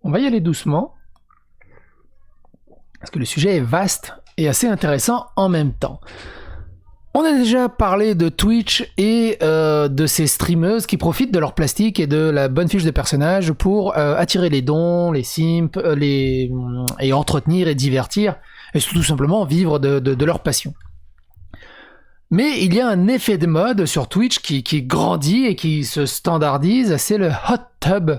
on va y aller doucement, parce que le sujet est vaste et assez intéressant en même temps. On a déjà parlé de Twitch et de ces streameuses qui profitent de leur plastique et de la bonne fiche de personnages pour attirer les dons, les simps, et entretenir et divertir, et tout simplement vivre de leur passion. Mais il y a un effet de mode sur Twitch qui grandit et qui se standardise, c'est le hot tub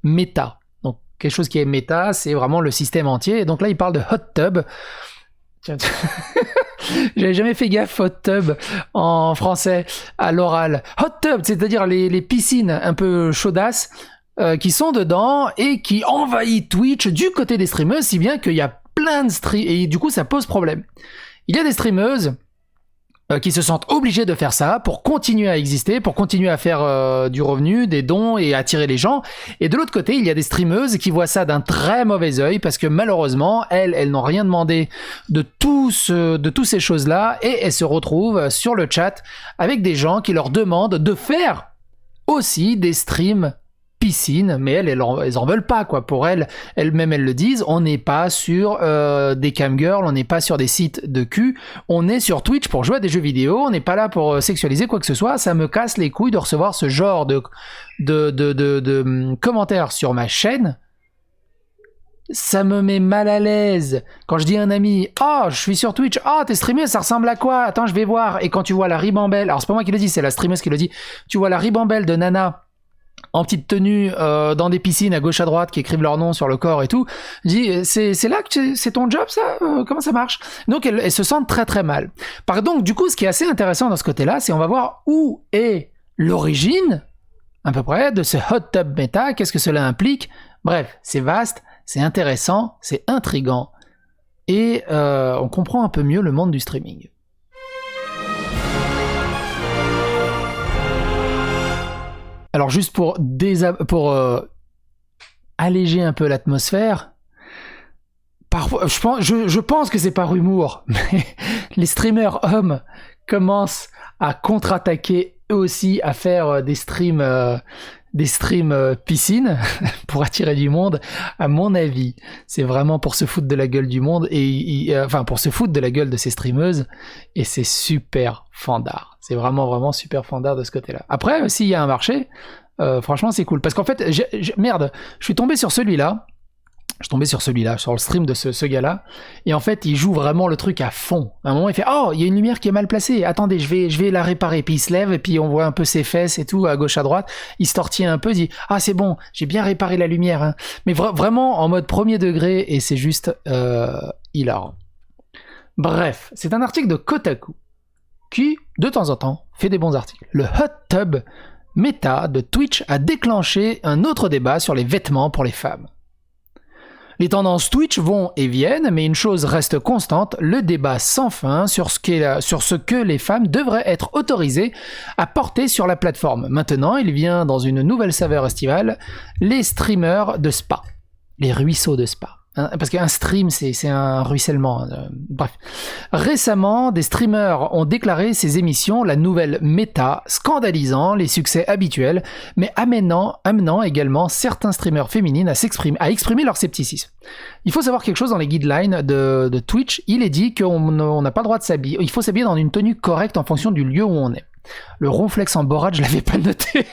méta. Donc quelque chose qui est méta, c'est vraiment le système entier. Et donc là, il parle de hot tub. Tiens, j'avais jamais fait gaffe hot tub en français à l'oral. Hot tub, c'est-à-dire les piscines un peu chaudasses qui sont dedans et qui envahissent Twitch du côté des streameuses, si bien qu'il y a plein de streamers et du coup ça pose problème. Il y a des streameuses qui se sentent obligés de faire ça pour continuer à exister, pour continuer à faire du revenu, des dons et attirer les gens. Et de l'autre côté, il y a des streameuses qui voient ça d'un très mauvais œil parce que malheureusement, elles n'ont rien demandé de toutes ces choses-là et elles se retrouvent sur le chat avec des gens qui leur demandent de faire aussi des streams piscine, mais elles en veulent pas, quoi. Pour elles-mêmes, elles le disent, on n'est pas sur des camgirls, on n'est pas sur des sites de cul, on est sur Twitch pour jouer à des jeux vidéo, on n'est pas là pour sexualiser quoi que ce soit, ça me casse les couilles de recevoir ce genre de commentaires sur ma chaîne. Ça me met mal à l'aise. Quand je dis à un ami, oh, je suis sur Twitch, oh, t'es streamé, ça ressemble à quoi? Attends, je vais voir. Et quand tu vois la ribambelle, alors c'est pas moi qui le dis, c'est la streameuse qui le dit, tu vois la ribambelle de nana en petite tenue dans des piscines à gauche à droite qui écrivent leur nom sur le corps et tout, dit c'est là que c'est ton job ça, comment ça marche? Donc elles se sentent très très mal. Donc du coup ce qui est assez intéressant dans ce côté-là, c'est on va voir où est l'origine à peu près de ce hot tub méta, qu'est-ce que cela implique. Bref, c'est vaste, c'est intéressant, c'est intriguant et on comprend un peu mieux le monde du streaming. Alors juste pour alléger un peu l'atmosphère, parfois, je pense que c'est par humour, mais les streamers hommes commencent à contre-attaquer eux aussi, à faire des streams piscine pour attirer du monde. À mon avis, c'est vraiment pour se foutre de la gueule du monde enfin pour se foutre de la gueule de ces streameuses, et c'est super fandard. C'est vraiment super fandard de ce côté-là. Après, s'il y a un marché, franchement c'est cool, parce qu'en fait, merde, je suis tombé sur celui-là, sur le stream de ce gars-là, et en fait, il joue vraiment le truc à fond. À un moment, il fait « Oh, il y a une lumière qui est mal placée, attendez, je vais la réparer », puis il se lève, et puis on voit un peu ses fesses et tout, à gauche, à droite, il se tortille un peu, il dit « Ah, c'est bon, j'ai bien réparé la lumière, hein. » Mais vraiment en mode premier degré, et c'est juste hilarant. Bref, c'est un article de Kotaku, qui, de temps en temps, fait des bons articles. Le hot tub méta de Twitch a déclenché un autre débat sur les vêtements pour les femmes. Les tendances Twitch vont et viennent, mais une chose reste constante, le débat sans fin sur ce que les femmes devraient être autorisées à porter sur la plateforme. Maintenant, il vient dans une nouvelle saveur estivale, les streamers de spa, les ruisseaux de spa. Parce qu'un stream, c'est un ruissellement. Bref. Récemment, des streamers ont déclaré ces émissions la nouvelle méta, scandalisant les succès habituels, mais amenant également certains streamers féminines à exprimer leur scepticisme. Il faut savoir quelque chose dans les guidelines de Twitch. Il est dit qu'on n'a pas le droit de s'habiller. Il faut s'habiller dans une tenue correcte en fonction du lieu où on est. Le ronflex en borade, je l'avais pas noté.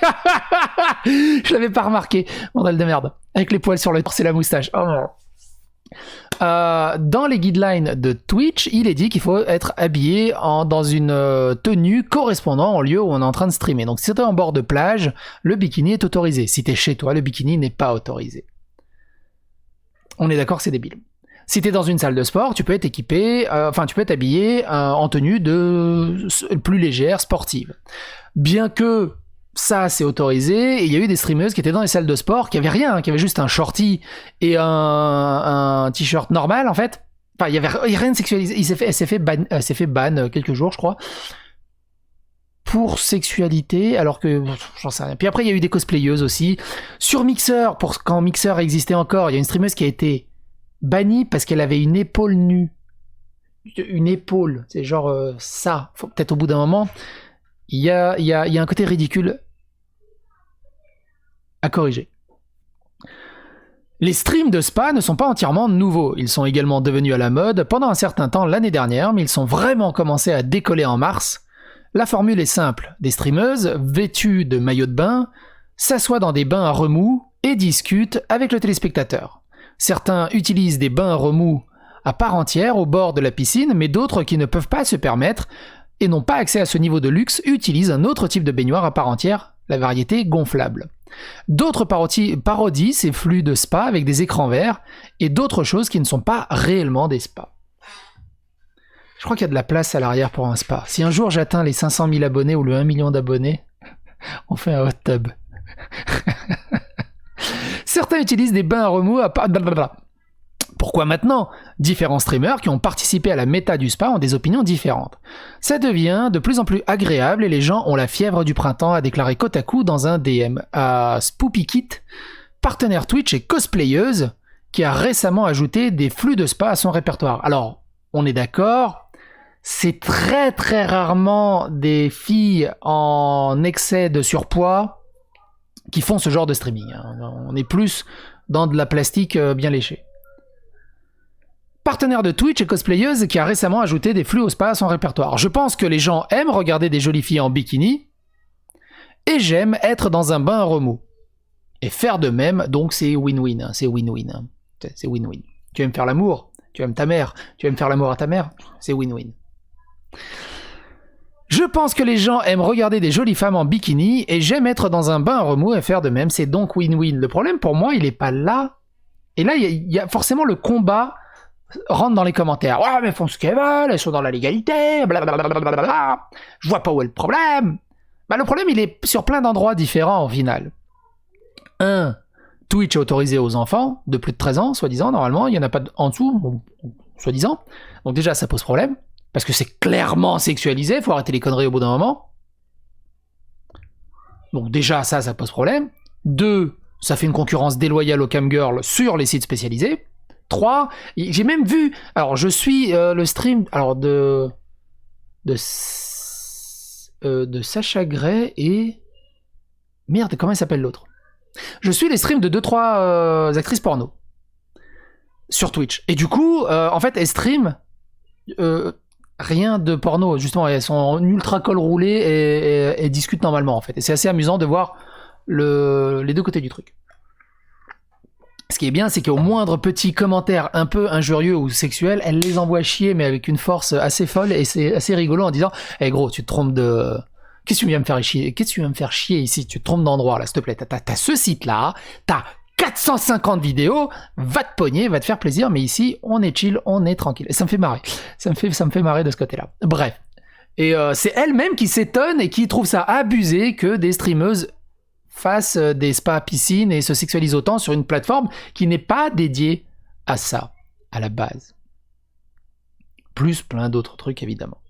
Je l'avais pas remarqué. Bordel de merde. Avec les poils sur le torse et la moustache. Oh non. Dans les guidelines de Twitch, il est dit qu'il faut être habillé dans une tenue correspondant au lieu où on est en train de streamer. Donc si t'es en bord de plage, le bikini est autorisé. Si t'es chez toi, le bikini n'est pas autorisé. On est d'accord que c'est débile. Si t'es dans une salle de sport, tu peux être équipé, tu peux être habillé en tenue plus légère, sportive. Bien que ça, c'est autorisé, et il y a eu des streameuses qui étaient dans les salles de sport, qui avaient rien, qui avaient juste un shorty et un t-shirt normal, en fait. Enfin, il y avait rien de sexualisé. Elle s'est fait ban quelques jours, je crois, pour sexualité, alors que j'en sais rien. Puis après, il y a eu des cosplayeuses aussi. Sur Mixer, quand Mixer existait encore, il y a une streameuse qui a été bannie parce qu'elle avait une épaule nue. Une épaule, c'est genre ça. Faut peut-être au bout d'un moment... Il y a un côté ridicule à corriger. Les streams de spa ne sont pas entièrement nouveaux, ils sont également devenus à la mode pendant un certain temps l'année dernière, mais ils sont vraiment commencés à décoller en mars. La formule est simple, des streameuses, vêtues de maillots de bain, s'assoient dans des bains à remous et discutent avec le téléspectateur. Certains utilisent des bains à remous à part entière au bord de la piscine, mais d'autres qui ne peuvent pas se permettre et n'ont pas accès à ce niveau de luxe utilisent un autre type de baignoire à part entière, la variété gonflable. D'autres parodient ces flux de spa avec des écrans verts et d'autres choses qui ne sont pas réellement des spas. Je crois qu'il y a de la place à l'arrière pour un spa. Si un jour j'atteins les 500 000 abonnés ou le 1 million d'abonnés, on fait un hot tub. Certains utilisent des bains à remous à part... Pourquoi maintenant ? Différents streamers qui ont participé à la méta du spa ont des opinions différentes. Ça devient de plus en plus agréable et les gens ont la fièvre du printemps, a déclaré Kotaku dans un DM à Spoopykit, partenaire Twitch et cosplayeuse, qui a récemment ajouté des flux de spa à son répertoire. Alors, on est d'accord, c'est très très rarement des filles en excès de surpoids qui font ce genre de streaming. On est plus dans de la plastique bien léchée. Partenaire de Twitch et cosplayeuse qui a récemment ajouté des flux au spa à son répertoire. Je pense que les gens aiment regarder des jolies filles en bikini et j'aime être dans un bain à remous. Et faire de même, donc c'est win-win, c'est win-win. C'est win-win. Tu aimes faire l'amour, tu aimes ta mère, tu aimes faire l'amour à ta mère, c'est win-win. Je pense que les gens aiment regarder des jolies femmes en bikini et j'aime être dans un bain à remous et faire de même, c'est donc win-win. Le problème pour moi, il est pas là. Et là, il y a forcément le combat rentre dans les commentaires. Ouais, mais elles font ce qu'elles veulent, elles sont dans la légalité, blablabla. Je vois pas où est le problème. Bah, le problème, il est sur plein d'endroits différents au final. Twitch est autorisé aux enfants de plus de 13 ans, soi-disant, normalement. Il y en a pas en dessous, bon, soi-disant. Donc déjà, ça pose problème. Parce que c'est clairement sexualisé, faut arrêter les conneries au bout d'un moment. Donc déjà, ça pose problème. 2, ça fait une concurrence déloyale aux camgirls sur les sites spécialisés. 3, j'ai même vu, alors je suis le stream alors de Sacha Gray et merde, comment il s'appelle l'autre ? Je suis les streams de 2-3 actrices porno sur Twitch. Et du coup, en fait, elles streament rien de porno, justement, elles sont en ultra col roulé et discutent normalement en fait. Et c'est assez amusant de voir les deux côtés du truc. Ce qui est bien, c'est qu'au moindre petit commentaire un peu injurieux ou sexuel, elle les envoie chier, mais avec une force assez folle, et c'est assez rigolo en disant « Eh gros, tu te trompes de... Qu'est-ce que tu viens me faire chier ? Qu'est-ce que tu viens me faire chier ici ? Tu te trompes d'endroit, là, s'il te plaît. T'as ce site-là, t'as 450 vidéos, va te pogner, va te faire plaisir, mais ici, on est chill, on est tranquille. » Et ça me fait marrer. Ça me fait marrer de ce côté-là. Bref. Et c'est elle-même qui s'étonne et qui trouve ça abusé que des streameuses fassent des spas piscines et se sexualisent autant sur une plateforme qui n'est pas dédiée à ça, à la base. Plus plein d'autres trucs, évidemment.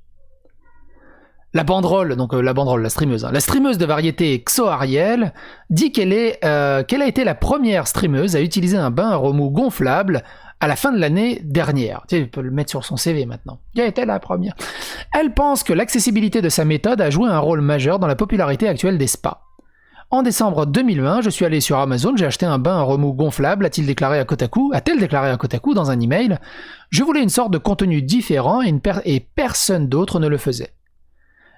La banderole, donc la streameuse. La streameuse de variété Xo Ariel dit qu'elle a été la première streameuse à utiliser un bain à remous gonflable à la fin de l'année dernière. Tu sais, il peut le mettre sur son CV maintenant. Elle était la première. Elle pense que l'accessibilité de sa méthode a joué un rôle majeur dans la popularité actuelle des spas. En décembre 2020, je suis allé sur Amazon, j'ai acheté un bain à remous gonflable, a-t-elle déclaré à Kotaku dans un email. Je voulais une sorte de contenu différent et personne d'autre ne le faisait.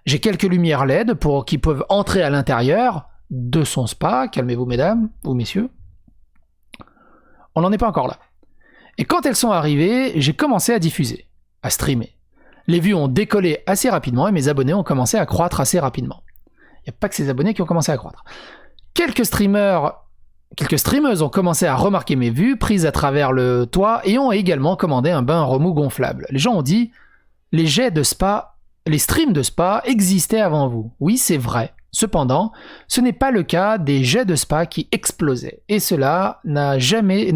J'ai quelques lumières LED qui peuvent entrer à l'intérieur de son spa, calmez-vous mesdames ou messieurs. On n'en est pas encore là. Et quand elles sont arrivées, j'ai commencé à diffuser, à streamer. Les vues ont décollé assez rapidement et mes abonnés ont commencé à croître assez rapidement. Il n'y a pas que ces abonnés qui ont commencé à croître. Quelques streameuses ont commencé à remarquer mes vues prises à travers le toit et ont également commandé un bain à remous gonflable. Les gens ont dit « Les streams de spa existaient avant vous. » Oui, c'est vrai. Cependant, ce n'est pas le cas des jets de spa qui explosaient. Et cela n'est jamais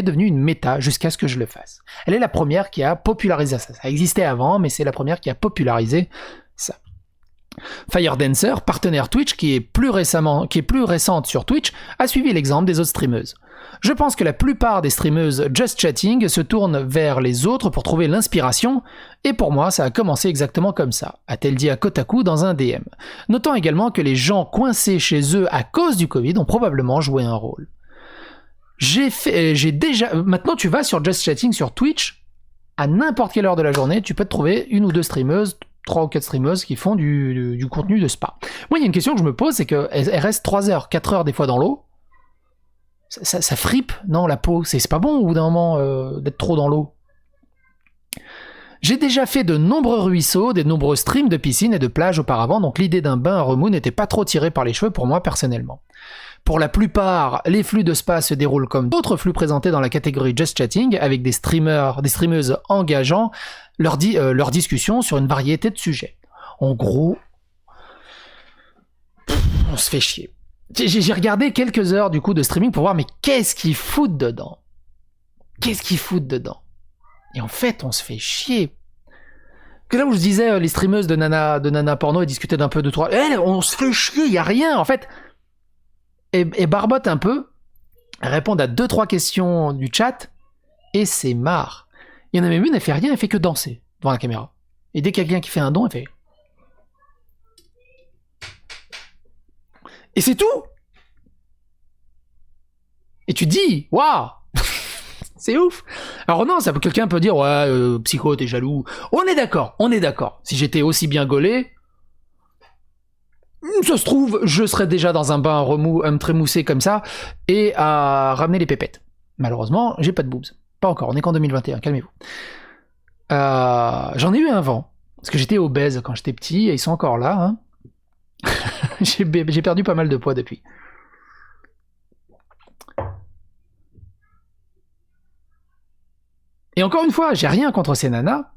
devenu une méta jusqu'à ce que je le fasse. Elle est la première qui a popularisé ça. Ça existait avant, mais c'est la première qui a popularisé ça. Firedancer, partenaire Twitch qui est plus récente sur Twitch, a suivi l'exemple des autres streameuses. Je pense que la plupart des streameuses just chatting se tournent vers les autres pour trouver l'inspiration, et pour moi ça a commencé exactement comme ça, a-t-elle dit à Kotaku dans un DM. Notant également que les gens coincés chez eux à cause du Covid ont probablement joué un rôle. J'ai déjà... Maintenant, tu vas sur Just Chatting sur Twitch, à n'importe quelle heure de la journée, tu peux te trouver une ou deux streameuses, 3 ou 4 streameuses qui font du contenu de spa. Moi, il y a une question que je me pose, c'est qu'elles restent 3 heures, 4 heures des fois dans l'eau. Ça fripe, non, la peau. C'est pas bon au bout d'un moment d'être trop dans l'eau. J'ai déjà fait de nombreux ruisseaux, des nombreux streams de piscine et de plage auparavant, donc l'idée d'un bain à remous n'était pas trop tirée par les cheveux pour moi personnellement. Pour la plupart, les flux de spa se déroulent comme d'autres flux présentés dans la catégorie Just Chatting, avec des streameuses engageant leur discussion sur une variété de sujets. En gros, on se fait chier. J'ai regardé quelques heures du coup de streaming pour voir mais qu'est-ce qu'ils foutent dedans. Et en fait, on se fait chier. Que là où je disais les streameuses de nana porno et discutaient d'un peu de toi, on se fait chier, y a rien en fait. Et barbote un peu, répondent à 2-3 questions du chat, et c'est marre. Il y en a même une, elle fait rien, elle fait que danser devant la caméra. Et dès qu'il y a quelqu'un qui fait un don, elle fait... Et c'est tout. Et tu dis, waouh, c'est ouf. Alors non, quelqu'un peut dire, ouais, psycho, t'es jaloux. On est d'accord. Si j'étais aussi bien gaulé... Ça se trouve, je serais déjà dans un bain à me trémousser comme ça et à ramener les pépettes. Malheureusement, j'ai pas de boobs. Pas encore, on est qu'en 2021, calmez-vous. J'en ai eu un vent, parce que j'étais obèse quand j'étais petit et ils sont encore là. Hein. J'ai perdu pas mal de poids depuis. Et encore une fois, j'ai rien contre ces nanas,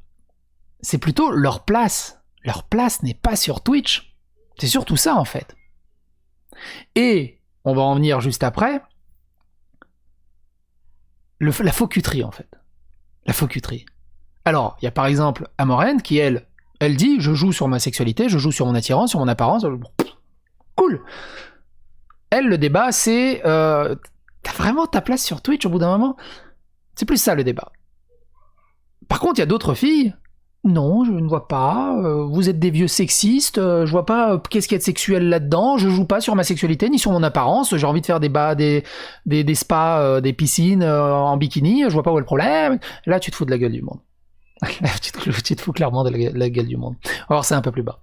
c'est plutôt leur place. Leur place n'est pas sur Twitch. C'est surtout ça, en fait. Et, on va en venir juste après, la faux cuterie, en fait. La faux cuterie. Alors, il y a par exemple Amorène qui, elle dit, je joue sur ma sexualité, je joue sur mon attirance, sur mon apparence. Cool. Elle, le débat, c'est... t'as vraiment ta place sur Twitch au bout d'un moment? C'est plus ça, le débat. Par contre, il y a d'autres filles... Non, je ne vois pas. Vous êtes des vieux sexistes. Je vois pas qu'est-ce qu'il y a de sexuel là-dedans. Je joue pas sur ma sexualité ni sur mon apparence. J'ai envie de faire des spas, des piscines en bikini. Je vois pas où est le problème. Là, tu te fous de la gueule du monde. Là, tu te fous clairement de la gueule du monde. Alors, c'est un peu plus bas.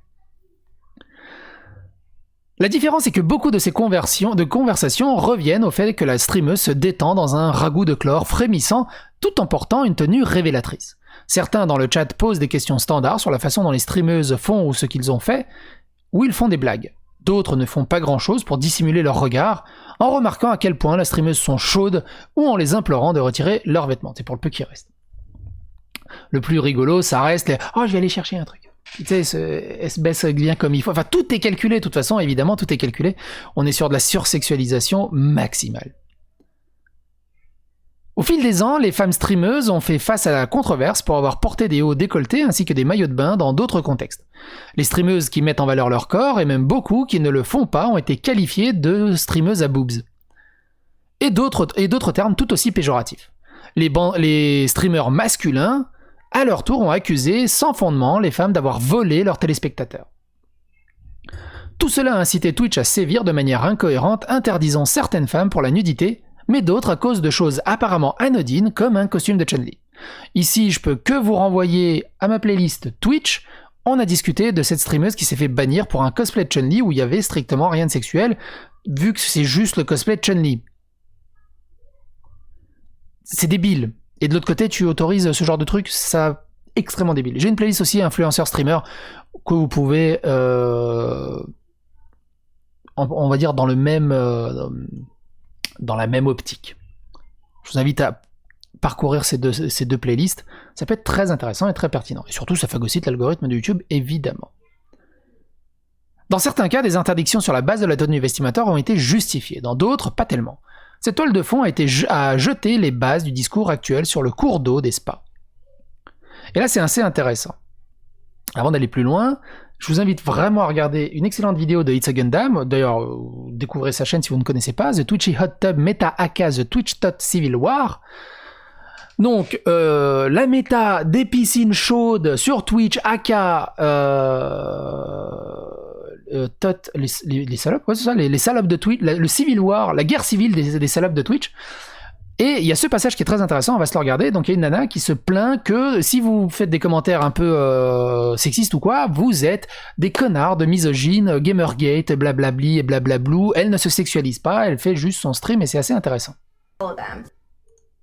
La différence est que beaucoup de ces conversations reviennent au fait que la streameuse se détend dans un ragoût de chlore frémissant tout en portant une tenue révélatrice. Certains dans le chat posent des questions standards sur la façon dont les streameuses font ou ce qu'ils ont fait, ou ils font des blagues. D'autres ne font pas grand-chose pour dissimuler leur regard, en remarquant à quel point les streameuses sont chaudes ou en les implorant de retirer leurs vêtements. C'est pour le peu qui reste. Le plus rigolo, ça reste les « Oh, je vais aller chercher un truc ». Tu sais, elle se baisse bien comme il faut. Enfin, tout est calculé, de toute façon, évidemment, tout est calculé. On est sur de la sursexualisation maximale. Au fil des ans, les femmes streameuses ont fait face à la controverse pour avoir porté des hauts décolletés ainsi que des maillots de bain dans d'autres contextes. Les streameuses qui mettent en valeur leur corps, et même beaucoup qui ne le font pas, ont été qualifiées de streameuses à boobs. Et d'autres termes tout aussi péjoratifs. Les streamers masculins, à leur tour, ont accusé sans fondement les femmes d'avoir volé leurs téléspectateurs. Tout cela a incité Twitch à sévir de manière incohérente, interdisant certaines femmes pour la nudité, mais d'autres à cause de choses apparemment anodines comme un costume de Chun-Li. Ici, je peux que vous renvoyer à ma playlist Twitch. On a discuté de cette streameuse qui s'est fait bannir pour un cosplay de Chun-Li où il y avait strictement rien de sexuel, vu que c'est juste le cosplay de Chun-Li. C'est débile. Et de l'autre côté, tu autorises ce genre de truc, ça extrêmement débile. J'ai une playlist aussi influenceur streamer que vous pouvez, on va dire dans le même, dans la même optique. Je vous invite à parcourir ces deux playlists. Ça peut être très intéressant et très pertinent. Et surtout, ça phagocyte l'algorithme de YouTube, évidemment. Dans certains cas, des interdictions sur la base de la tenue vestimentaire ont été justifiées. Dans d'autres, pas tellement. Cette toile de fond a jeté les bases du discours actuel sur le cours d'eau des spas. Et là, c'est assez intéressant. Avant d'aller plus loin, je vous invite vraiment à regarder une excellente vidéo de It's a Gundam. D'ailleurs, découvrez sa chaîne si vous ne connaissez pas. The Twitchy Hot Tub Meta Aka The Twitch Tot Civil War. Donc, la méta des piscines chaudes sur Twitch, Aka... les salopes, ouais, c'est ça, les salopes de Twitch, le Civil War, la guerre civile des salopes de Twitch. Et il y a ce passage qui est très intéressant, on va se le regarder. Donc il y a une nana qui se plaint que si vous faites des commentaires un peu sexistes ou quoi, vous êtes des connards de misogynes, Gamergate, blablabli et blablablou. Elle ne se sexualise pas, elle fait juste son stream et c'est assez intéressant.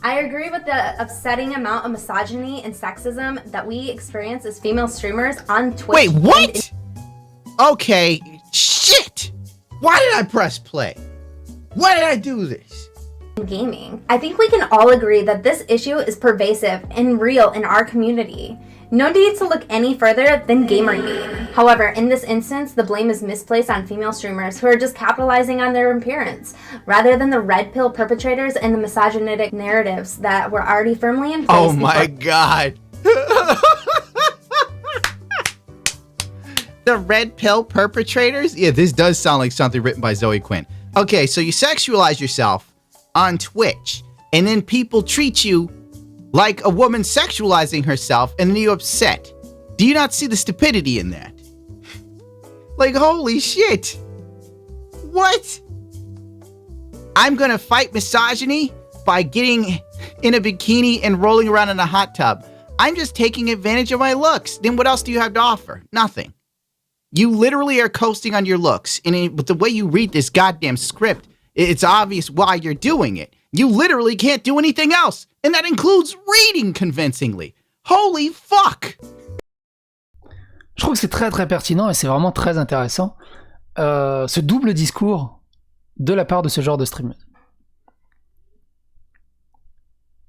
I agree with the upsetting amount of misogyny and sexism that we experience as female streamers on Twitch. Wait, what? Okay, shit! Why did I press play? Why did I do this? Gaming. I think we can all agree that this issue is pervasive and real in our community. No need to look any further than Gamergate. However, in this instance, the blame is misplaced on female streamers who are just capitalizing on their appearance, rather than the red pill perpetrators and the misogynistic narratives that were already firmly in place. Oh my god. The red pill perpetrators? Yeah, this does sound like something written by Zoe Quinn. Okay, so you sexualize yourself on Twitch, and then people treat you like a woman sexualizing herself, and then you're upset. Do you not see the stupidity in that? Like, holy shit. What? I'm gonna fight misogyny by getting in a bikini and rolling around in a hot tub. I'm just taking advantage of my looks. Then what else do you have to offer? Nothing. You literally are coasting on your looks, and with the way you read this goddamn script, it's obvious why you're doing it. You literally can't do anything else, and that includes reading convincingly. Holy fuck! Je trouve que c'est très très pertinent et c'est vraiment très intéressant, ce double discours de la part de ce genre de streamer.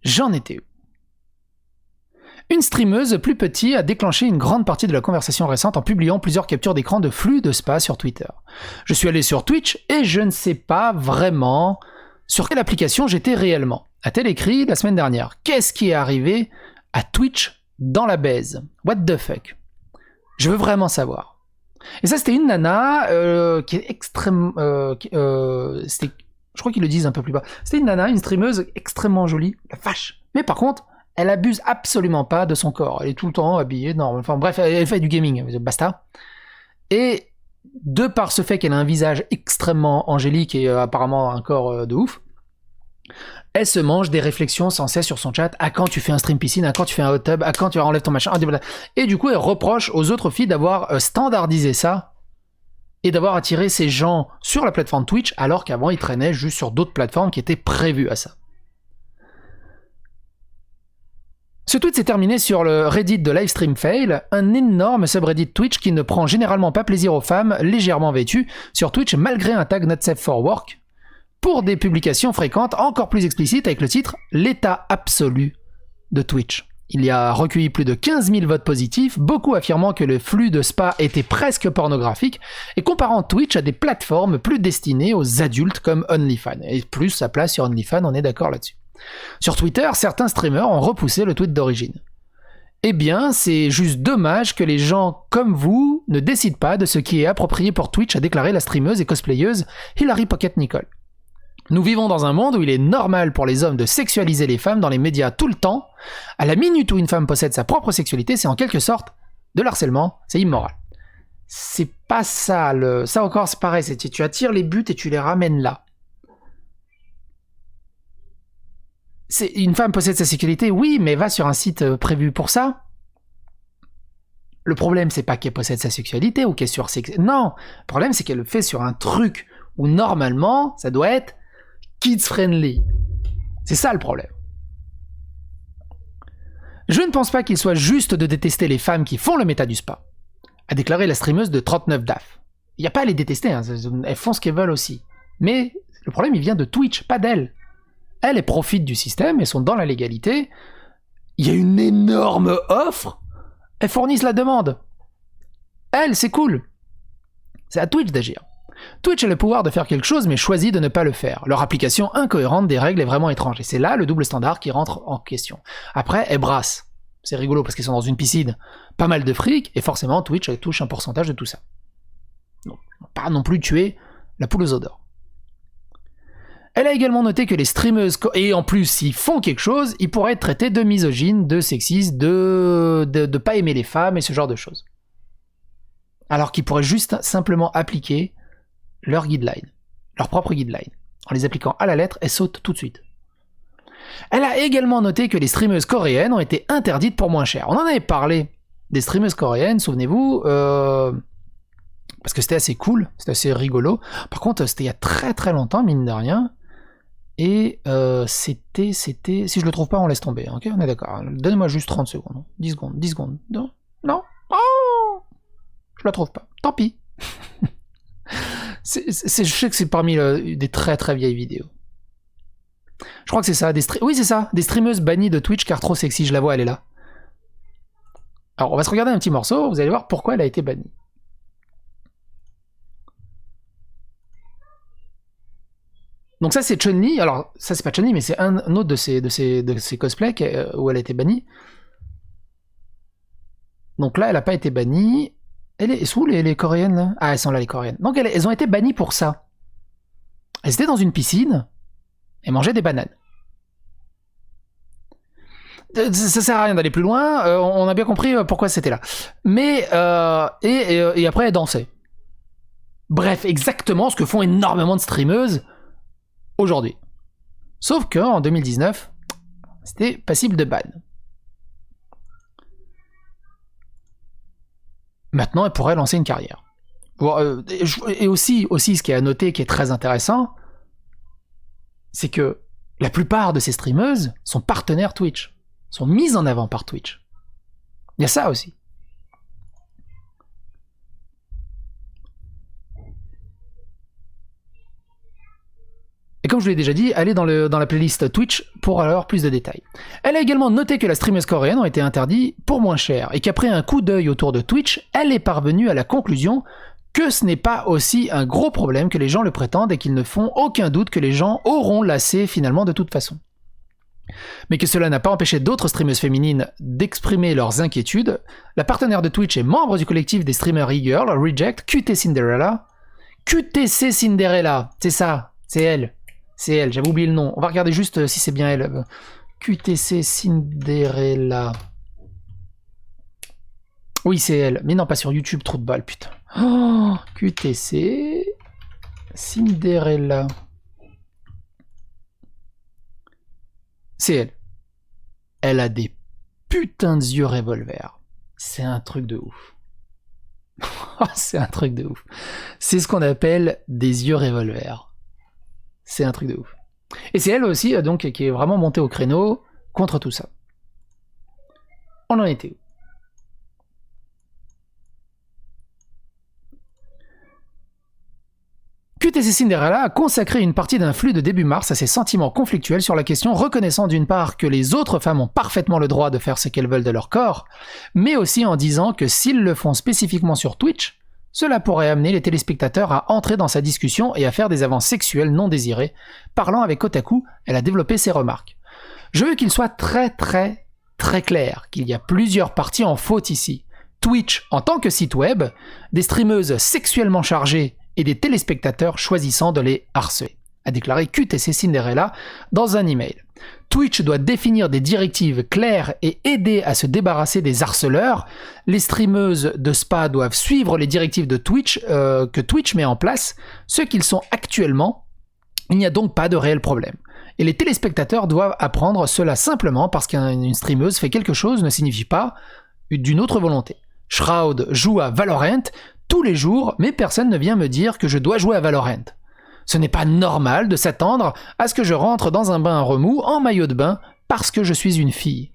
J'en étais où? Une streameuse plus petite a déclenché une grande partie de la conversation récente en publiant plusieurs captures d'écran de flux de spa sur Twitter. Je suis allé sur Twitch et je ne sais pas vraiment sur quelle application j'étais réellement. A-t-elle écrit la semaine dernière? Qu'est-ce qui est arrivé à Twitch dans la baise? What the fuck? Je veux vraiment savoir. Et ça, c'était une nana qui est extrêmement... je crois qu'ils le disent un peu plus bas. C'était une nana, une streameuse extrêmement jolie. La vache. Mais par contre, elle abuse absolument pas de son corps. Elle est tout le temps habillée, normal. Enfin bref, elle fait du gaming, basta. Et de par ce fait qu'elle a un visage extrêmement angélique et apparemment un corps de ouf, elle se mange des réflexions sans cesse sur son chat. À quand tu fais un stream piscine? À quand tu fais un hot tub? À quand tu enlèves ton machin? Et du coup, elle reproche aux autres filles d'avoir standardisé ça et d'avoir attiré ces gens sur la plateforme Twitch alors qu'avant, ils traînaient juste sur d'autres plateformes qui étaient prévues à ça. Ce tweet s'est terminé sur le Reddit de Livestream Fail, un énorme subreddit Twitch qui ne prend généralement pas plaisir aux femmes légèrement vêtues sur Twitch malgré un tag Not Safe for Work, pour des publications fréquentes encore plus explicites avec le titre « L'état absolu de Twitch ». Il y a recueilli plus de 15 000 votes positifs, beaucoup affirmant que le flux de spa était presque pornographique et comparant Twitch à des plateformes plus destinées aux adultes comme OnlyFans. Et plus sa place sur OnlyFans, on est d'accord là-dessus. Sur Twitter, certains streamers ont repoussé le tweet d'origine. Eh bien, c'est juste dommage que les gens comme vous ne décident pas de ce qui est approprié pour Twitch, a déclaré la streameuse et cosplayeuse Hilary Pocket Nicole. Nous vivons dans un monde où il est normal pour les hommes de sexualiser les femmes dans les médias tout le temps. À la minute où une femme possède sa propre sexualité, c'est en quelque sorte de l'harcèlement, c'est immoral. C'est pas ça, ça encore c'est pareil, tu attires les buts et tu les ramènes là. Une femme possède sa sexualité, oui, mais va sur un site prévu pour ça. Le problème, c'est pas qu'elle possède sa sexualité ou qu'elle est sur non, le problème, c'est qu'elle le fait sur un truc où normalement, ça doit être kids-friendly. C'est ça le problème. Je ne pense pas qu'il soit juste de détester les femmes qui font le méta du spa, a déclaré la streameuse de 39 DAF. Il n'y a pas à les détester, hein, elles font ce qu'elles veulent aussi. Mais le problème, il vient de Twitch, pas d'elles. Elles profitent du système, elles sont dans la légalité. Il y a une énorme offre. Elles fournissent la demande. Elles, c'est cool. C'est à Twitch d'agir. Twitch a le pouvoir de faire quelque chose, mais choisit de ne pas le faire. Leur application incohérente des règles est vraiment étrange. Et c'est là le double standard qui rentre en question. Après, elles brassent. C'est rigolo parce qu'ils sont dans une piscine. Pas mal de fric, et forcément, Twitch touche un pourcentage de tout ça. Donc, pas non plus tuer la poule aux œufs d'or. Elle a également noté que les streameuses, et en plus s'ils font quelque chose, ils pourraient être traités de misogynes, de sexistes, de pas aimer les femmes et ce genre de choses. Alors qu'ils pourraient juste simplement appliquer leur guideline, leur propre guideline. En les appliquant à la lettre, elles sautent tout de suite. Elle a également noté que les streameuses coréennes ont été interdites pour moins cher. On en avait parlé des streameuses coréennes, souvenez-vous, parce que c'était assez cool, c'était assez rigolo. Par contre, c'était il y a très très longtemps, mine de rien. Et c'était... Si je le trouve pas, on laisse tomber. Ok, on est d'accord. Donnez-moi juste 30 secondes. 10 secondes. Non. Oh, je la trouve pas. Tant pis. Je sais que c'est parmi des très très vieilles vidéos. Je crois que c'est ça. Oui, c'est ça. Des streameuses bannies de Twitch car trop sexy. Je la vois, elle est là. Alors, on va se regarder un petit morceau. Vous allez voir pourquoi elle a été bannie. Donc ça, c'est Chun-Li. Alors, ça, c'est pas Chun-Li, mais c'est un autre de ses cosplays où elle a été bannie. Donc là, elle n'a pas été bannie. Elles sont où les coréennes, là? Ah, elles sont là, les coréennes. Donc, elles ont été bannies pour ça. Elles étaient dans une piscine et mangeaient des bananes. Ça sert à rien d'aller plus loin. On a bien compris pourquoi c'était là. Mais, et après, elles dansaient. Bref, exactement ce que font énormément de streameuses aujourd'hui. Sauf qu'en 2019, c'était passible de ban. Maintenant, elle pourrait lancer une carrière. Et aussi, ce qui est à noter, qui est très intéressant, c'est que la plupart de ces streameuses sont partenaires Twitch, sont mises en avant par Twitch. Il y a ça aussi. Et comme je vous l'ai déjà dit, allez dans la playlist Twitch pour avoir plus de détails. Elle a également noté que la streameuse coréenne a été interdite pour moins cher, et qu'après un coup d'œil autour de Twitch, elle est parvenue à la conclusion que ce n'est pas aussi un gros problème que les gens le prétendent et qu'ils ne font aucun doute que les gens auront lassé finalement de toute façon. Mais que cela n'a pas empêché d'autres streameuses féminines d'exprimer leurs inquiétudes. La partenaire de Twitch est membre du collectif des streamers e-girl, Reject, QT Cinderella. QTC Cinderella, c'est ça, c'est elle. C'est elle, j'avais oublié le nom. On va regarder juste si c'est bien elle. QTC Cinderella. Oui, c'est elle. Mais non, pas sur YouTube, trop de balles, putain. Oh, QTC Cinderella. C'est elle. Elle a des putains de yeux revolver. C'est un truc de ouf. C'est un truc de ouf. C'est ce qu'on appelle des yeux revolver. C'est un truc de ouf. Et c'est elle aussi, donc, qui est vraiment montée au créneau contre tout ça. On en était où? QTC Cinderella a consacré une partie d'un flux de début mars à ses sentiments conflictuels sur la question, reconnaissant d'une part que les autres femmes ont parfaitement le droit de faire ce qu'elles veulent de leur corps, mais aussi en disant que s'ils le font spécifiquement sur Twitch, cela pourrait amener les téléspectateurs à entrer dans sa discussion et à faire des avances sexuelles non désirées. Parlant avec Kotaku, elle a développé ses remarques. Je veux qu'il soit très très très clair qu'il y a plusieurs parties en faute ici. Twitch en tant que site web, des streameuses sexuellement chargées et des téléspectateurs choisissant de les harceler, a déclaré QTC Cinderella dans un email. Twitch doit définir des directives claires et aider à se débarrasser des harceleurs. Les streameuses de spa doivent suivre les directives de Twitch que Twitch met en place, ce qu'ils sont actuellement. Il n'y a donc pas de réel problème. Et les téléspectateurs doivent apprendre cela simplement parce qu'une streameuse fait quelque chose ne signifie pas d'une autre volonté. Shroud joue à Valorant tous les jours, mais personne ne vient me dire que je dois jouer à Valorant. Ce n'est pas normal de s'attendre à ce que je rentre dans un bain remous en maillot de bain parce que je suis une fille.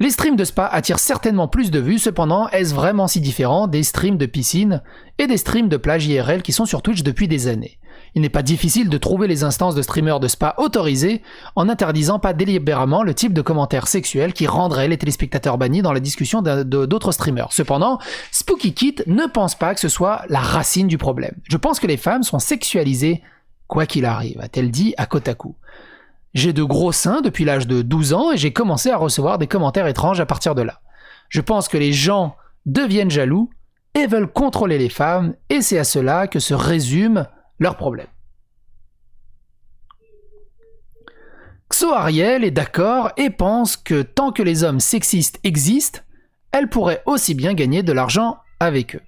Les streams de spa attirent certainement plus de vues, cependant, est-ce vraiment si différent des streams de piscine et des streams de plage IRL qui sont sur Twitch depuis des années? Il n'est pas difficile de trouver les instances de streamers de spa autorisées en n'interdisant pas délibérément le type de commentaires sexuels qui rendraient les téléspectateurs bannis dans la discussion d'autres streamers. Cependant, Spooky Kit ne pense pas que ce soit la racine du problème. Je pense que les femmes sont sexualisées quoi qu'il arrive, a-t-elle dit à Kotaku. J'ai de gros seins depuis l'âge de 12 ans et j'ai commencé à recevoir des commentaires étranges à partir de là. Je pense que les gens deviennent jaloux et veulent contrôler les femmes et c'est à cela que se résume leur problème. Xo Ariel est d'accord et pense que tant que les hommes sexistes existent, elle pourrait aussi bien gagner de l'argent avec eux.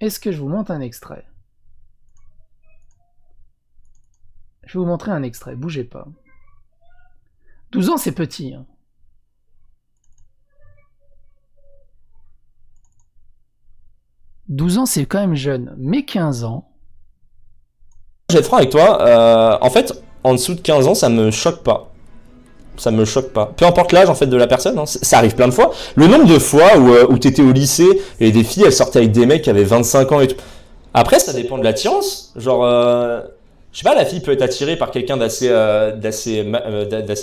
Est-ce que je vous montre un extrait ? Je vais vous montrer un extrait, bougez pas. 12 ans, c'est petit. Hein. « 12 ans, c'est quand même jeune, mais 15 ans... » Je vais être franc avec toi, en fait, en dessous de 15 ans, ça me choque pas. Ça me choque pas. Peu importe l'âge en fait de la personne, hein. Ça arrive plein de fois. Le nombre de fois où t'étais au lycée et des filles elles sortaient avec des mecs qui avaient 25 ans et tout. Après ça dépend de l'attirance. Genre, je sais pas, la fille peut être attirée par quelqu'un d'assez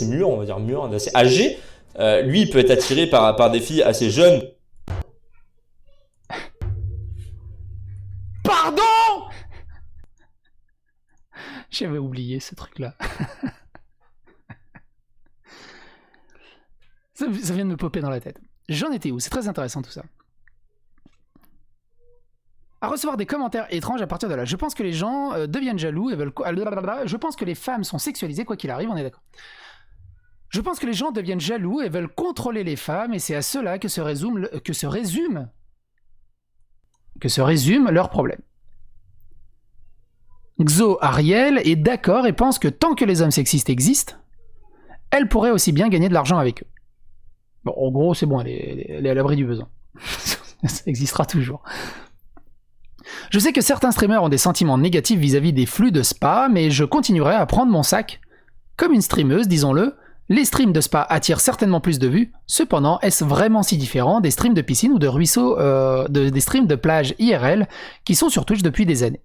mûr, on va dire mûr, d'assez âgé. Lui il peut être attiré par des filles assez jeunes. Pardon! J'avais oublié ce truc-là. Ça vient de me popper dans la tête. J'en étais où? C'est très intéressant tout ça. À recevoir des commentaires étranges à partir de là. Je pense que les gens deviennent jaloux et veulent... Je pense que les femmes sont sexualisées, quoi qu'il arrive, on est d'accord. Je pense que les gens deviennent jaloux et veulent contrôler les femmes, et c'est à cela que se résume leur problème. Xo Ariel est d'accord et pense que tant que les hommes sexistes existent, elle pourrait aussi bien gagner de l'argent avec eux. Bon, en gros, c'est bon, elle est à l'abri du besoin. Ça existera toujours. Je sais que certains streamers ont des sentiments négatifs vis-à-vis des flux de spa, mais je continuerai à prendre mon sac comme une streameuse, disons-le. Les streams de spa attirent certainement plus de vues, cependant, est-ce vraiment si différent des streams de piscine ou de ruisseau, des streams de plage IRL qui sont sur Twitch depuis des années?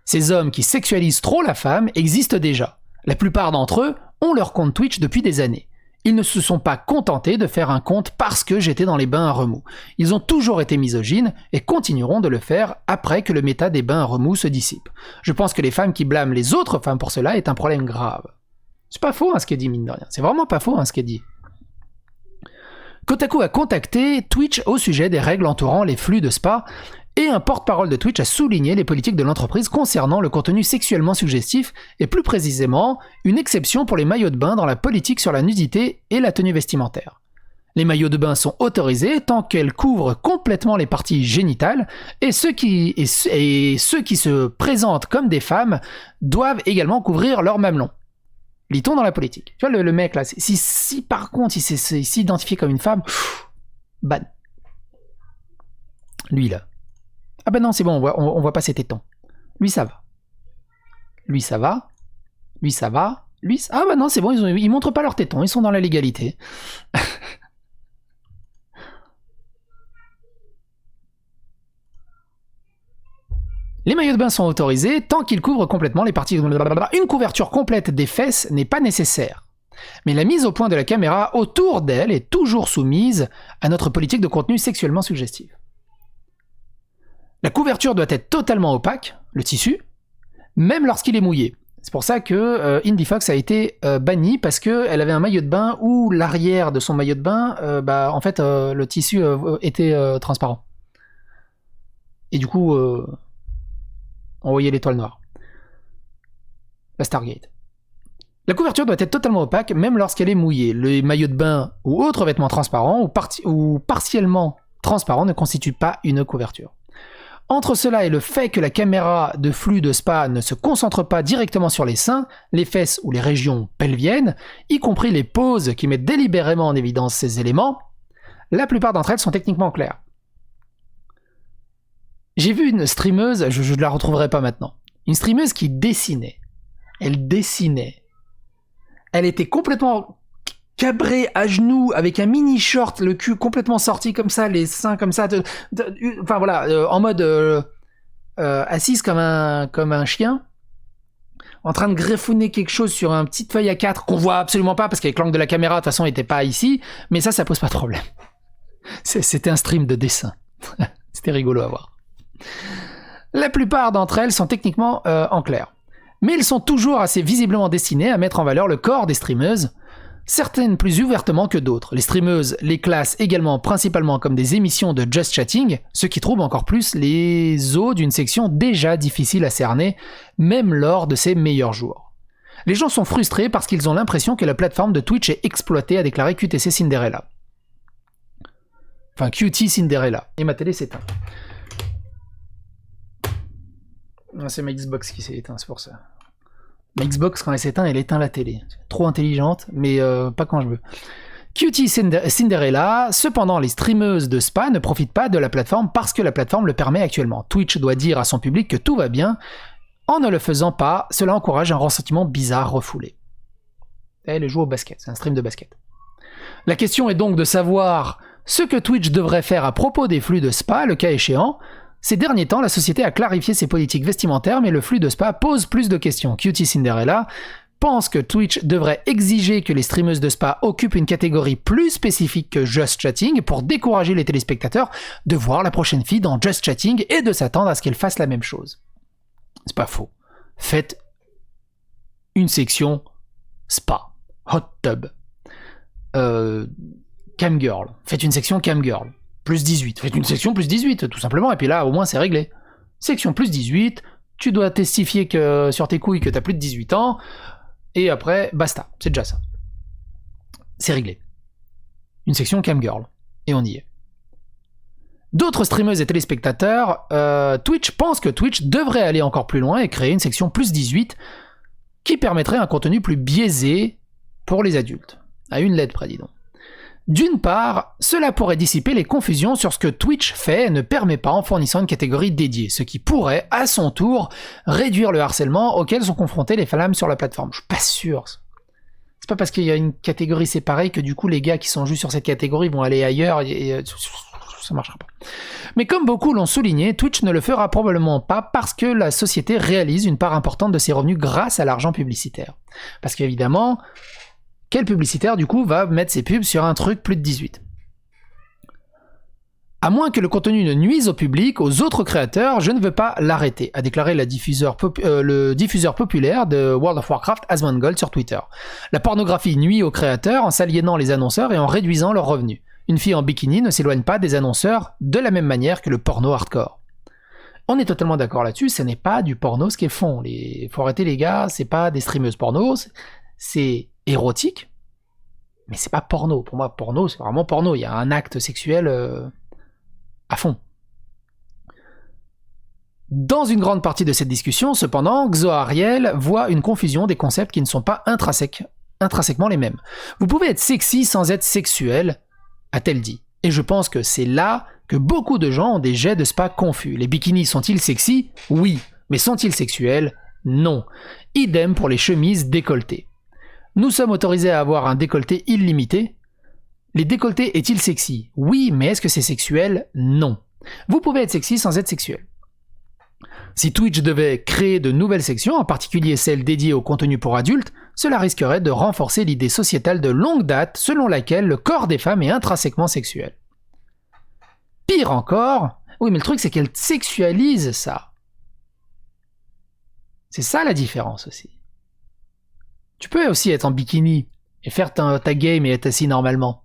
Ces hommes qui sexualisent trop la femme existent déjà. La plupart d'entre eux ont leur compte Twitch depuis des années. Ils ne se sont pas contentés de faire un compte parce que j'étais dans les bains à remous. Ils ont toujours été misogynes et continueront de le faire après que le méta des bains à remous se dissipe. Je pense que les femmes qui blâment les autres femmes pour cela est un problème grave. C'est pas faux hein, ce qu'elle dit, mine de rien. C'est vraiment pas faux hein, ce qu'elle dit. Kotaku a contacté Twitch au sujet des règles entourant les flux de spa et un porte-parole de Twitch a souligné les politiques de l'entreprise concernant le contenu sexuellement suggestif et plus précisément une exception pour les maillots de bain dans la politique sur la nudité et la tenue vestimentaire. Les maillots de bain sont autorisés tant qu'elles couvrent complètement les parties génitales et ceux qui se présentent comme des femmes doivent également couvrir leurs mamelons. Lit-on dans la politique. Tu vois le mec là, si par contre il s'identifie comme une femme, ban. Lui là. Ah ben non, c'est bon, on voit pas ses tétons. Lui, ça va. Lui, ça va. Lui, ça va. Lui, ah ben non, c'est bon, ils montrent pas leurs tétons, ils sont dans la légalité. Les maillots de bain sont autorisés tant qu'ils couvrent complètement les parties... Une couverture complète des fesses n'est pas nécessaire. Mais la mise au point de la caméra autour d'elle est toujours soumise à notre politique de contenu sexuellement suggestif. La couverture doit être totalement opaque, le tissu, même lorsqu'il est mouillé. C'est pour ça que IndieFox a été bannie parce qu'elle avait un maillot de bain où l'arrière de son maillot de bain, en fait, le tissu était transparent. Et du coup, on voyait l'étoile noire. La Stargate. La couverture doit être totalement opaque, même lorsqu'elle est mouillée. Les maillots de bain ou autres vêtements transparents ou partiellement transparents ne constituent pas une couverture. Entre cela et le fait que la caméra de flux de spa ne se concentre pas directement sur les seins, les fesses ou les régions pelviennes, y compris les poses qui mettent délibérément en évidence ces éléments, la plupart d'entre elles sont techniquement claires. J'ai vu une streameuse, je ne la retrouverai pas maintenant, une streameuse qui dessinait. Elle dessinait. Elle était complètement cabrée à genoux, avec un mini short, le cul complètement sorti comme ça, les seins comme ça, enfin voilà, en mode assise comme un chien, en train de greffouner quelque chose sur une petite feuille A4 qu'on voit absolument pas parce qu'avec l'angle de la caméra, de toute façon, il était pas ici, mais ça pose pas de problème. C'était un stream de dessin. C'était rigolo à voir. La plupart d'entre elles sont techniquement en clair. Mais elles sont toujours assez visiblement destinées à mettre en valeur le corps des streameuses, certaines plus ouvertement que d'autres. Les streameuses les classent également principalement comme des émissions de just chatting, ce qui trouble encore plus les os d'une section déjà difficile à cerner, même lors de ses meilleurs jours. Les gens sont frustrés parce qu'ils ont l'impression que la plateforme de Twitch est exploitée, a déclaré QTC Cinderella. Enfin, QT Cinderella. Et ma télé s'éteint. C'est ma Xbox qui s'est éteinte, c'est pour ça. Ma Xbox, quand elle s'éteint, elle éteint la télé. Trop intelligente, mais pas quand je veux. Cutie Cinderella, cependant, les streameuses de spa ne profitent pas de la plateforme parce que la plateforme le permet actuellement. Twitch doit dire à son public que tout va bien. En ne le faisant pas, cela encourage un ressentiment bizarre refoulé. Elle joue au basket, c'est un stream de basket. La question est donc de savoir ce que Twitch devrait faire à propos des flux de spa, le cas échéant. Ces derniers temps, la société a clarifié ses politiques vestimentaires, mais le flux de spa pose plus de questions. Cutie Cinderella pense que Twitch devrait exiger que les streameuses de spa occupent une catégorie plus spécifique que Just Chatting pour décourager les téléspectateurs de voir la prochaine fille dans Just Chatting et de s'attendre à ce qu'elle fasse la même chose. C'est pas faux. Faites une section spa, hot tub, cam girl. Faites une section cam girl, plus 18. Faites une section plus 18, tout simplement, et puis là, au moins, c'est réglé. Section plus 18, tu dois testifier que, sur tes couilles que t'as plus de 18 ans, et après, basta, c'est déjà ça. C'est réglé. Une section cam girl, et on y est. D'autres streameuses et téléspectateurs, Twitch pense que Twitch devrait aller encore plus loin et créer une section plus 18 qui permettrait un contenu plus biaisé pour les adultes. À une lettre près, dis donc. D'une part, cela pourrait dissiper les confusions sur ce que Twitch fait et ne permet pas en fournissant une catégorie dédiée, ce qui pourrait, à son tour, réduire le harcèlement auquel sont confrontés les femmes sur la plateforme. Je suis pas sûr. C'est pas parce qu'il y a une catégorie séparée que du coup les gars qui sont juste sur cette catégorie vont aller ailleurs et ça marchera pas. Mais comme beaucoup l'ont souligné, Twitch ne le fera probablement pas parce que la société réalise une part importante de ses revenus grâce à l'argent publicitaire. Parce qu'évidemment, quel publicitaire du coup va mettre ses pubs sur un truc plus de 18 ? À moins que le contenu ne nuise au public, aux autres créateurs, je ne veux pas l'arrêter, a déclaré le diffuseur populaire de World of Warcraft, Asmongold, sur Twitter. La pornographie nuit aux créateurs en s'aliénant les annonceurs et en réduisant leurs revenus. Une fille en bikini ne s'éloigne pas des annonceurs de la même manière que le porno hardcore. On est totalement d'accord là-dessus, ce n'est pas du porno ce qu'ils font. Faut arrêter les gars, c'est pas des streameuses porno, c'est érotique, mais c'est pas porno. Pour moi, porno, c'est vraiment porno. Il y a un acte sexuel à fond. Dans une grande partie de cette discussion, cependant, Xoariel voit une confusion des concepts qui ne sont pas intrinsèquement les mêmes. Vous pouvez être sexy sans être sexuel, a-t-elle dit. Et je pense que c'est là que beaucoup de gens ont des jets de spa confus. Les bikinis sont-ils sexy ? Oui. Mais sont-ils sexuels ? Non. Idem pour les chemises décolletées. Nous sommes autorisés à avoir un décolleté illimité. Les décolletés est-il sexy ? Oui, mais est-ce que c'est sexuel ? Non. Vous pouvez être sexy sans être sexuel. Si Twitch devait créer de nouvelles sections, en particulier celles dédiées au contenu pour adultes, cela risquerait de renforcer l'idée sociétale de longue date selon laquelle le corps des femmes est intrinsèquement sexuel. Pire encore, oui mais le truc c'est qu'elle sexualise ça. C'est ça la différence aussi. Tu peux aussi être en bikini et faire ta game et être assis normalement.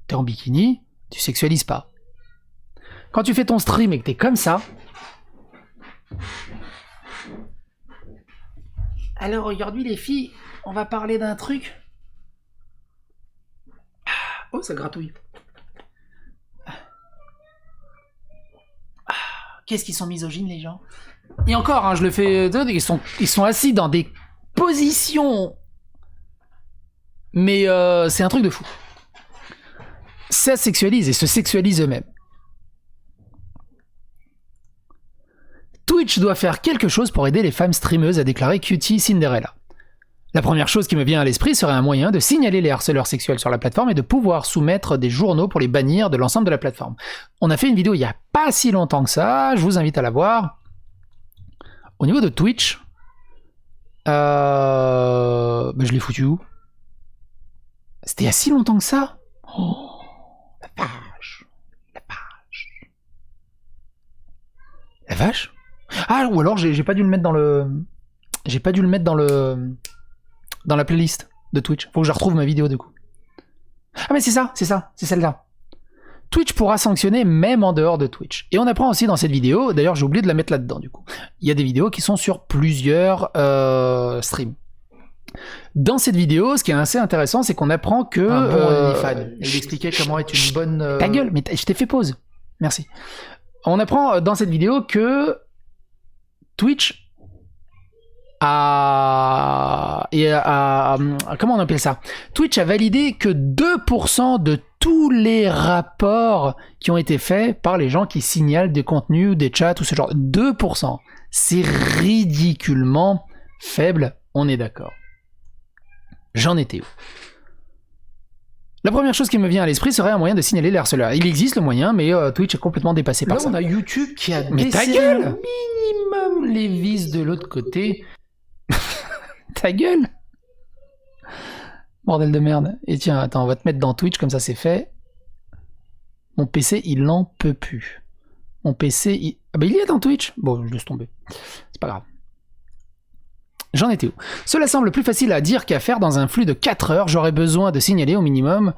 T'es en bikini, tu sexualises pas. Quand tu fais ton stream et que t'es comme ça... Alors aujourd'hui les filles, on va parler d'un truc. Oh ça gratouille. Qu'est-ce qu'ils sont misogynes les gens. Et encore, hein, je le fais. Ils sont assis dans des positions. Mais c'est un truc de fou. Ça sexualise et se sexualise eux-mêmes. Twitch doit faire quelque chose pour aider les femmes streameuses, a déclaré Cutie Cinderella. La première chose qui me vient à l'esprit serait un moyen de signaler les harceleurs sexuels sur la plateforme et de pouvoir soumettre des journaux pour les bannir de l'ensemble de la plateforme. On a fait une vidéo il n'y a pas si longtemps que ça, je vous invite à la voir. Au niveau de Twitch, je l'ai foutu où ? C'était il y a si longtemps que ça ? Oh, la vache. La vache ? Ah, ou alors j'ai pas dû le mettre dans le... J'ai pas dû le mettre dans la playlist de Twitch. Faut que je retrouve ma vidéo du coup. Ah mais c'est celle-là. Twitch pourra sanctionner même en dehors de Twitch. Et on apprend aussi dans cette vidéo, d'ailleurs j'ai oublié de la mettre là-dedans du coup. Il y a des vidéos qui sont sur plusieurs streams. Dans cette vidéo, ce qui est assez intéressant, c'est qu'on apprend que... Un bon OnlyFans. Il expliquait comment être une bonne... Ta gueule, mais je t'ai fait pause. Merci. On apprend dans cette vidéo que Twitch comment on appelle ça? Twitch a validé que 2% de tous les rapports qui ont été faits par les gens qui signalent des contenus ou des chats ou ce genre. 2%. C'est ridiculement faible, on est d'accord. J'en étais où? La première chose qui me vient à l'esprit serait un moyen de signaler les harceleurs. Il existe le moyen, mais Twitch est complètement dépassé par ça. On a YouTube qui a Mais ta décelé gueule! un minimum Les vis de l'autre côté. Ta gueule! Bordel de merde. Et tiens, attends, on va te mettre dans Twitch, comme ça c'est fait. Mon PC, il n'en peut plus. Mon PC, il... Ah bah il y est dans Twitch. Bon, je laisse tomber. C'est pas grave. J'en étais où? Cela semble plus facile à dire qu'à faire dans un flux de 4 heures. J'aurais besoin de signaler au minimum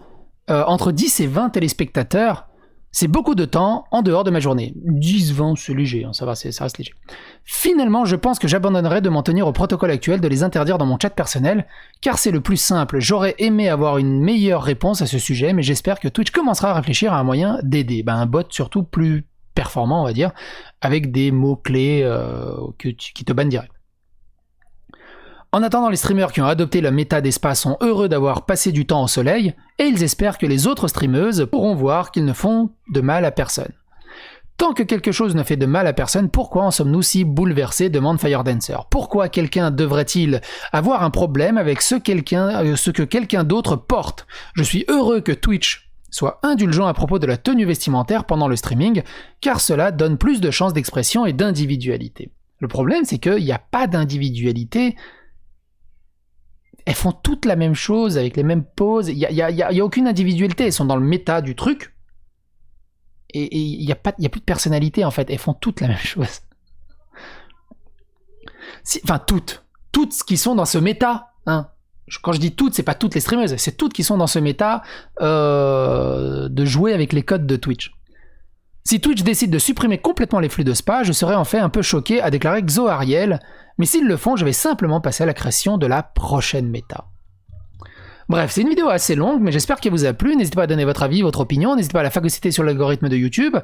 entre 10 et 20 téléspectateurs. C'est beaucoup de temps en dehors de ma journée. 10-20, c'est léger, hein, ça va, ça reste léger. Finalement, je pense que j'abandonnerai de m'en tenir au protocole actuel de les interdire dans mon chat personnel, car c'est le plus simple. J'aurais aimé avoir une meilleure réponse à ce sujet, mais j'espère que Twitch commencera à réfléchir à un moyen d'aider. Un bot surtout plus performant, on va dire, avec des mots-clés qui te bannent direct. En attendant, les streamers qui ont adopté la méta d'espace sont heureux d'avoir passé du temps au soleil, et ils espèrent que les autres streameuses pourront voir qu'ils ne font de mal à personne. Tant que quelque chose ne fait de mal à personne, pourquoi en sommes-nous si bouleversés, demande Firedancer. Pourquoi quelqu'un devrait-il avoir un problème avec ce que quelqu'un d'autre porte? Je suis heureux que Twitch soit indulgent à propos de la tenue vestimentaire pendant le streaming, car cela donne plus de chances d'expression et d'individualité. Le problème, c'est qu'il n'y a pas d'individualité. Elles font toutes la même chose, avec les mêmes poses. Il n'y a aucune individualité. Elles sont dans le méta du truc. Et il n'y a plus de personnalité, en fait. Elles font toutes la même chose. Enfin, toutes. Toutes qui sont dans ce méta. Hein. Quand je dis toutes, c'est pas toutes les streameuses. C'est toutes qui sont dans ce méta de jouer avec les codes de Twitch. Si Twitch décide de supprimer complètement les flux de spa, je serais en fait un peu choqué, a déclaré Xoariel. Mais s'ils le font, je vais simplement passer à la création de la prochaine méta. Bref, c'est une vidéo assez longue, mais j'espère qu'elle vous a plu. N'hésitez pas à donner votre avis, votre opinion. N'hésitez pas à la phagocyter sur l'algorithme de YouTube.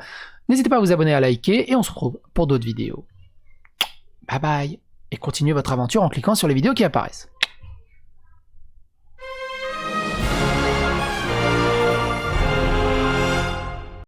N'hésitez pas à vous abonner, à liker, et on se retrouve pour d'autres vidéos. Bye bye, et continuez votre aventure en cliquant sur les vidéos qui apparaissent.